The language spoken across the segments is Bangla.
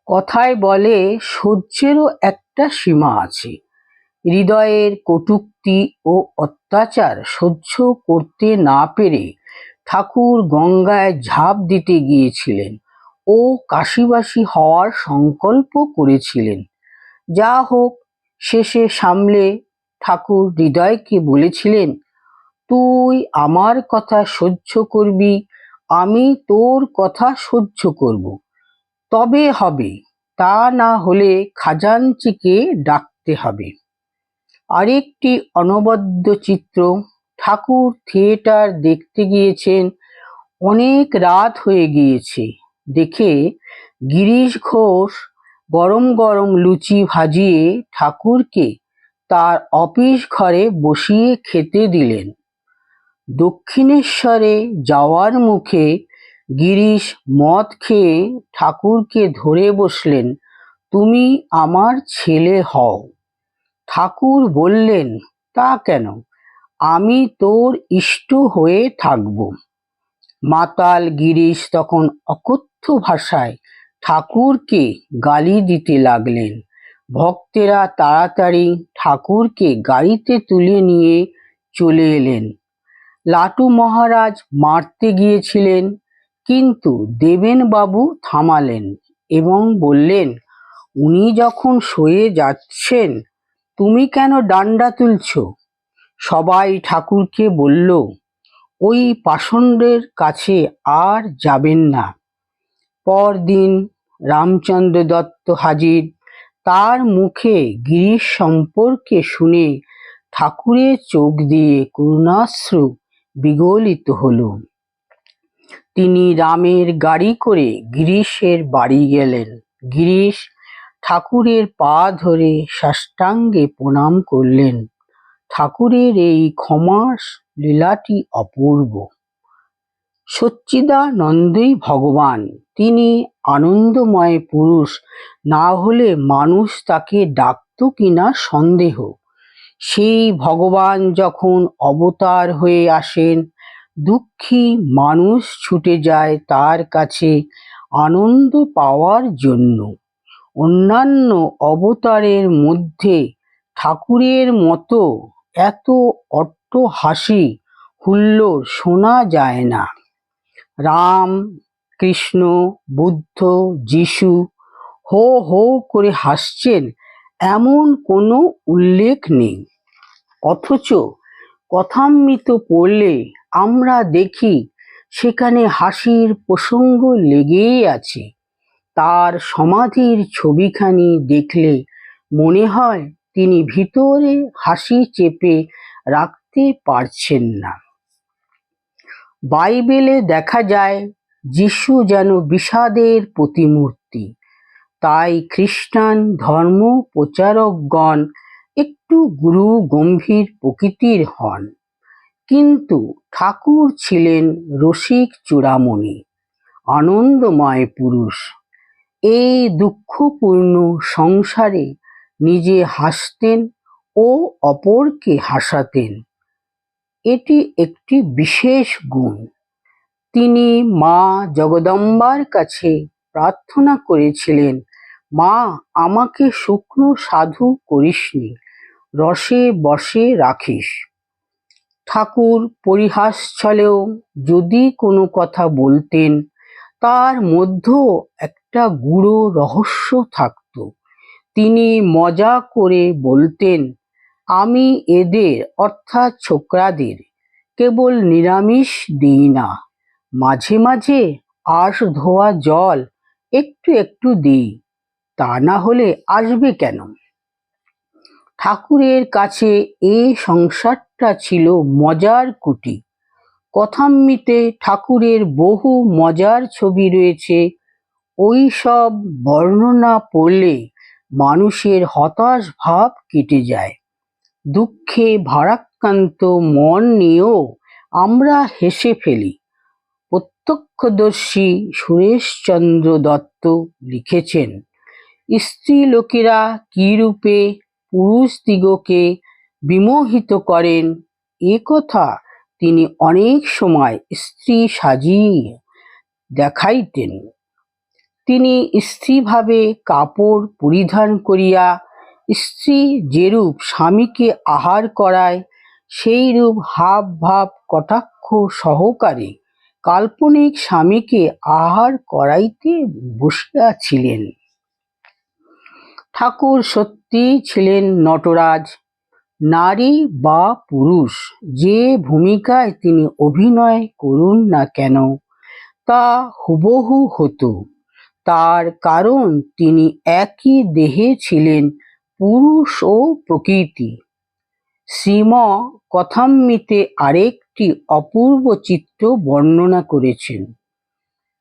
কথায় বলে সহ্যেরও একটা সীমা আছে। হৃদয়ের কটূক্তি ও অত্যাচার সহ্য করতে না পেরে ঠাকুর গঙ্গায় ঝাঁপ দিতে গিয়েছিলেন ও কাশীবাসী হওয়ার সংকল্প করেছিলেন। যা হোক, শেষে সামলে ঠাকুর হৃদয়কে বলেছিলেন, তুই আমার কথা সহ্য করবি, আমি তোর কথা সহ্য করব, তবে হবে, তা না হলে খাজাঞ্চিকে ডাকতে হবে। আরেকটি অনবদ্য চিত্র। ঠাকুর থিয়েটার দেখতে গিয়েছেন, অনেক রাত হয়ে গিয়েছে দেখে গিরিশ ঘোষ গরম গরম লুচি ভাজিয়ে ঠাকুরকে তার অফিস ঘরে বসিয়ে খেতে দিলেন। দক্ষিণেশ্বরে যাওয়ার মুখে গিরিশ মদ খেয়ে ঠাকুরকে ধরে বসলেন, তুমি আমার ছেলে হও। ঠাকুর বললেন, তা কেন, আমি তোর ইষ্ট হয়ে থাকব। মাতাল গিরিশ তখন অকথ্য ভাষায় ঠাকুরকে গালি দিতে লাগলেন। ভক্তেরা তাড়াতাড়ি ঠাকুরকে গাড়িতে তুলে নিয়ে চলে এলেন। লাটু মহারাজ মারতে গিয়েছিলেন, কিন্তু দেবেনবাবু থামালেন এবং বললেন, উনি যখন সয়ে যাচ্ছেন তুমি কেন ডান্ডা তুলছ? সবাই ঠাকুরকে বলল, ওই পাষণ্ডের কাছে আর যাবেন না। পরদিন রামচন্দ্র দত্ত হাজির। তার মুখে গিরিশ সম্পর্কে শুনে ঠাকুরের চোখ দিয়ে করুণাশ্রু বিগলিত হল। তিনি রামের গাড়ি করে গিরিশের বাড়ি গেলেন। গিরিশ ঠাকুরের পা ধরে সাষ্টাঙ্গে প্রণাম করলেন। ঠাকুরের এই ক্ষমার লীলাটি অপূর্ব। সচ্চিদানন্দই ভগবান, তিনি আনন্দময় পুরুষ, না হলে মানুষ তাকে ডাকত কিনা সন্দেহ। সেই ভগবান যখন অবতার হয়ে আসেন, দুঃখী মানুষ ছুটে যায় তার কাছে আনন্দ পাওয়ার জন্য। অন্যান্য অবতারের মধ্যে ঠাকুরের মতো এত অট্ট হাসি হুল্লোড় শোনা যায় না। রাম, কৃষ্ণ, বুদ্ধ, যিশু হো হো করে হাসছেন এমন কোনো উল্লেখ নেই। অথচ কথামৃত পড়লে আমরা দেখি সেখানে হাসির প্রসঙ্গ লেগেই আছে। তার সমাধির ছবিখানি দেখলে মনে হয় তিনি ভিতরে হাসি চেপে রাখতে পারছেন না। বাইবেলে দেখা যায় যিশু যেন বিষাদের প্রতিমূর্তি। তাই খ্রিস্টান ধর্ম প্রচারকগণ একটু গুরু গম্ভীর প্রকৃতির হন, কিন্তু ঠাকুর ছিলেন রসিক চূড়ামণি, আনন্দময় পুরুষ। এই দুঃখপূর্ণ সংসারে নিজে হাসতেন ও অপরকে হাসাতেন। এটি একটি বিশেষ গুণ। তিনি মা জগদম্বার কাছে প্রার্থনা করেছিলেন, মা, আমাকে শুকনো সাধু করিসনি, রসে বসে রাখিস। ঠাকুর পরিহাস ছলেও যদি কোনো কথা বলতেন, তার মধ্যেও একটা গূঢ় রহস্য থাকত। তিনি মজা করে বলতেন, আমি এদের অর্থাৎ ছোকরাদের কেবল নিরামিষ দিই না, মাঝে মাঝে আঁশ ধোয়া জল একটু একটু দিই, তা না হলে আসবে কেন? ঠাকুরের কাছে এই সংসারটা ছিল মজার কুটি। কথামৃতে ঠাকুরের বহু মজার ছবি রয়েছে। ওই সব বর্ণনা পড়লে মানুষের হতাশ ভাব কেটে যায়। দুঃখে ভারাক্রান্ত মন নিয়েও আমরা হেসে ফেলি। প্রত্যক্ষদর্শী সুরেশচন্দ্র দত্ত লিখেছেন, স্ত্রীলোকেরা কিরূপে পুরুষদিগকে বিমোহিত করেন এ কথা তিনি অনেক সময় স্ত্রী সাজিয়ে দেখাইতেন। তিনি স্ত্রীভাবে কাপড় পরিধান করিয়া স্ত্রী যেরূপ স্বামীকে আহার করায় সেইরূপ হাব ভাব কটাক্ষ সহকারে কাল্পনিক স্বামীকে আহার করাইতে বসিয়াছিলেন। ঠাকুর সত্যিই ছিলেন নটরাজ। নারী বা পুরুষ যে ভূমিকায় তিনি অভিনয় করুন না কেন তা হুবহু হতো। তার কারণ তিনি একই দেহে ছিলেন পুরুষ ও প্রকৃতি। শ্রীম কথামৃতে আরেকটি অপূর্ব চিত্র বর্ণনা করেছেন।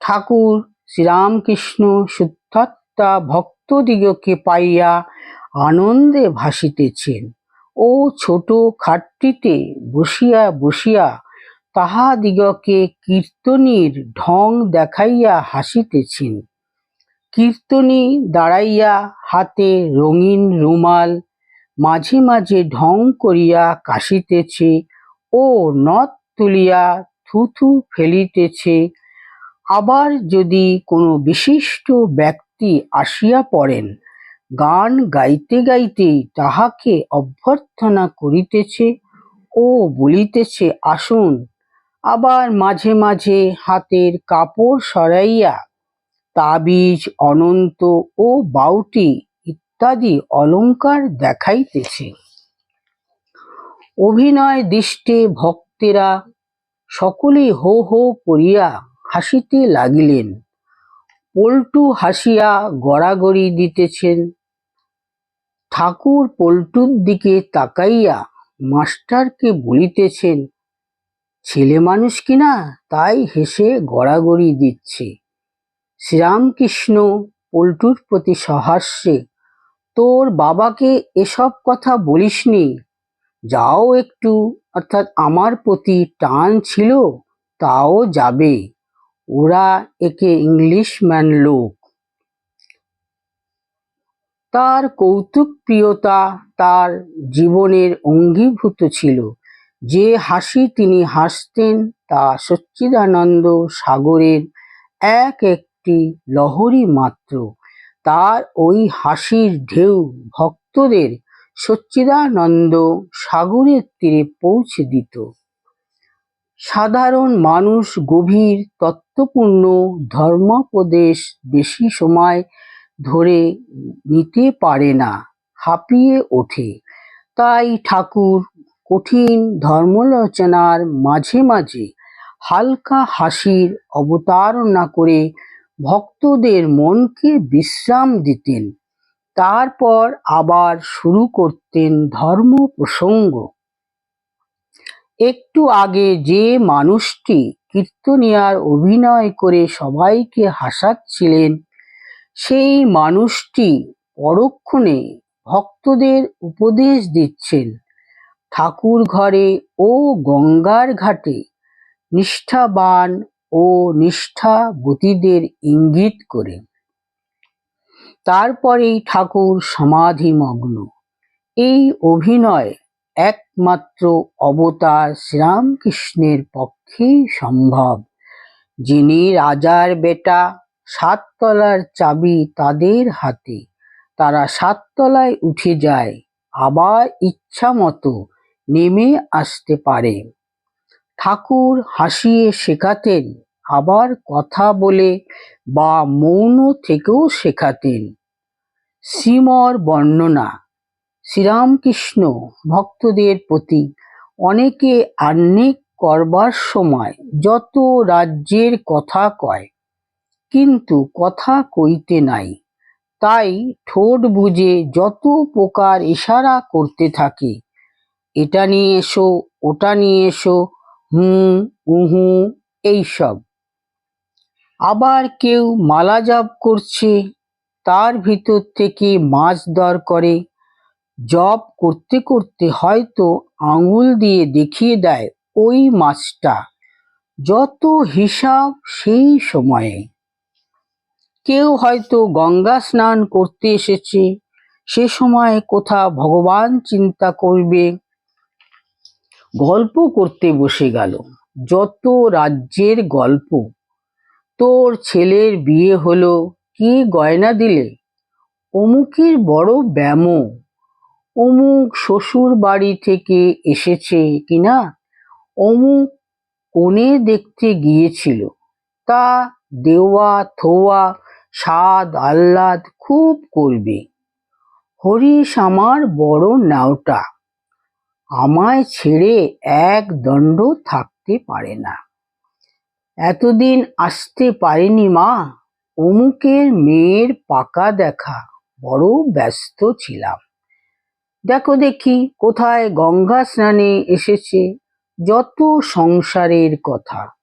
ঠাকুর শ্রীরামকৃষ্ণ শুদ্ধাত্মা ভক্তদিগকে পাইয়া আনন্দে ভাসিতেছেন ও ছোট খাটটিতে বসিয়া বসিয়া তাহাদিগকে কীর্তনীর ঢং দেখাইয়া হাসিতেছেন। কীর্তনী দাঁড়াইয়া হাতে রঙিন রুমাল মাঝে মাঝে ঢং করিয়া কাশিতেছে ও নথ তুলিয়া থুথু ফেলিতেছে। আবার যদি কোনো বিশিষ্ট ব্যক্তি আসিয়া পড়েন, গান গাইতে গাইতে তাহাকে অভ্যর্থনা করিতেছে ও বলিতেছে আসুন। আবার মাঝে মাঝে হাতের কাপড় সরাইয়া তাবিজ, অনন্ত ও বাউটি ইত্যাদি অলঙ্কার দেখাইতেছে। অভিনয় দৃষ্টে ভক্তেরা সকলে হো হো করিয়া হাসিতে লাগিলেন। পল্টু হাসিয়া গড়াগড়ি দিতেছেন। ঠাকুর পল্টুর দিকে তাকাইয়া মাস্টারকে বলিতেছেন, ছেলে মানুষ কিনা তাই হেসে গড়াগড়ি দিচ্ছে। শ্রীরামকৃষ্ণ পল্টুর প্রতি সহাস্যে, তোর বাবাকে এসব কথা বলিসনি, যাও একটু, অর্থাৎ আমার প্রতি টান ছিল তাও যাবে, ওরা একে ইংলিশম্যান লোক। তার কৌতুকপ্রিয়তা তার জীবনের অঙ্গীভূত ছিল। যে হাসি তিনি হাসতেন তা সচ্চিদানন্দ সাগরের এক একটি লহরী মাত্র। তার ওই হাসির ঢেউ ভক্তদের সচ্চিদানন্দ সাগরের তীরে পৌঁছে দিত। সাধারণ মানুষ গভীর তত্ত্বপূর্ণ ধর্মোপদেশ বেশি সময় ধরে নিতে পারে না, হাঁপিয়ে ওঠে। তাই ঠাকুর কঠিন ধর্মালোচনার মাঝে মাঝে হালকা হাসির অবতারণা করে ভক্তদের মনকে বিশ্রাম দিতেন। তারপর আবার শুরু করতেন ধর্ম প্রসঙ্গ। একটু আগে যে মানুষটি কীর্তনিয়ার অভিনয় করে সবাইকে হাসাচ্ছিলেন, সেই মানুষটি পরক্ষণে ভক্তদের উপদেশ দিচ্ছেন ঠাকুর ঘরে ও গঙ্গার ঘাটে নিষ্ঠাবান ও নিষ্ঠাবতীদের ইঙ্গিত করে। তারপরেই ঠাকুর সমাধিমগ্ন। এই অভিনয় একমাত্র অবতার শ্রীরামকৃষ্ণের পক্ষেই সম্ভব। যিনি রাজার বেটা, সাততলার চাবি তাদের হাতে, তারা সাততলায় উঠে যায়, আবার ইচ্ছা মতো নেমে আসতে পারে। ঠাকুর হাসিয়ে শেখাতেন, আবার কথা বলে বা মৌন থেকেও শেখাতেন। শ্রীমর বর্ণনা, শ্রীরামকৃষ্ণ ভক্তদের প্রতি অনেকে আহ্নিক করবার সময় যত রাজ্যের কথা কয়, কিন্তু কথা কইতে নাই, তাই ঠোঁট বুজে যত প্রকার ইশারা করতে থাকে, এটা নিয়ে এসো, ওটা নিয়ে এসো, হুঁ উহু এইসব। আবার কেউ মালা জপ করছে, তার ভিতর থেকে মাছ দর করে, জপ করতে করতে হয়তো আঙুল দিয়ে দেখিয়ে দেয় ওই মাছটা, যত হিসাব সেই সময়ে। কেউ হয়তো গঙ্গা স্নান করতে এসেছে, সে সময় কোথা ভগবান চিন্তা করবে, গল্প করতে বসে গেল, যত রাজ্যের গল্প। তোর ছেলের বিয়ে হলো, কি গয়না দিলে? অমুকের বড় ব্যামো, অমুক শ্বশুর বাড়ি থেকে এসেছে কিনা, অমুক কনে দেখতে গিয়েছিল, তা দেওয়া থোয়া স্বাদ আহ্লাদ খুব করবে। হরিশ আমার বড় ন্যাওটা, আমায় ছেড়ে এক দণ্ড থাকতে পারে না। এতদিন আসতে পারেনি মা, অমুকের মেয়ের পাকা দেখা, বড় ব্যস্ত ছিলাম। দেখো দেখি কোথায় গঙ্গা স্নানে এসেছে, যত সংসারের কথা।